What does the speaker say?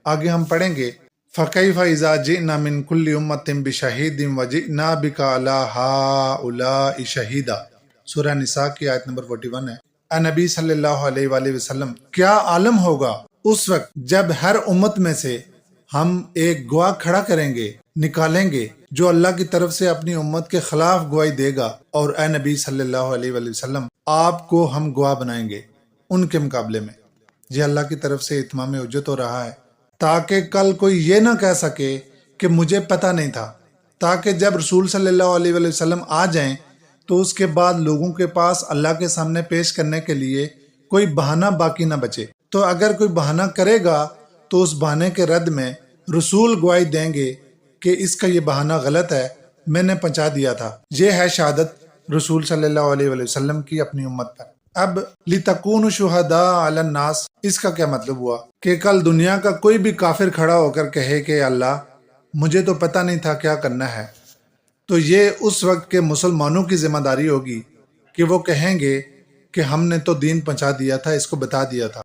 آگے ہم پڑھیں گے فَكَيْفَ إِذَا جِئْنَا مِنْ كُلِّ أُمَّةٍ بِشَهِيدٍ وَجِئْنَا بِكَ عَلَى هَؤُلَاءِ شَهِيدًا۔ سورہ نساء کی آیت نمبر 41 ہے۔ اے نبی صلی اللہ علیہ وآلہ وسلم، کیا عالم ہوگا اس وقت جب ہر امت میں سے ہم ایک گواہ کھڑا کریں گے، نکالیں گے، جو اللہ کی طرف سے اپنی امت کے خلاف گواہی دے گا، اور اے نبی صلی اللہ علیہ وآلہ وسلم، آپ کو ہم گواہ بنائیں گے ان کے مقابلے میں۔ یہ اللہ کی طرف سے اتمام حجت ہو رہا ہے، تاکہ کل کوئی یہ نہ کہہ سکے کہ مجھے پتہ نہیں تھا، تاکہ جب رسول صلی اللہ علیہ وآلہ وسلم آ جائیں تو اس کے بعد لوگوں کے پاس اللہ کے سامنے پیش کرنے کے لیے کوئی بہانہ باقی نہ بچے۔ تو اگر کوئی بہانہ کرے گا تو اس بہانے کے رد میں رسول گواہی دیں گے کہ اس کا یہ بہانہ غلط ہے، میں نے پہنچا دیا تھا۔ یہ ہے شہادت رسول صلی اللہ علیہ وآلہ وسلم کی اپنی امت پر۔ اب لِتَكُونُوا شُهَدَاءَ عَلَى النَّاسِ، اس کا کیا مطلب ہوا کہ کل دنیا کا کوئی بھی کافر کھڑا ہو کر کہے کہ اللہ مجھے تو پتہ نہیں تھا کیا کرنا ہے، تو یہ اس وقت کے مسلمانوں کی ذمہ داری ہوگی کہ وہ کہیں گے کہ ہم نے تو دین پہنچا دیا تھا، اس کو بتا دیا تھا۔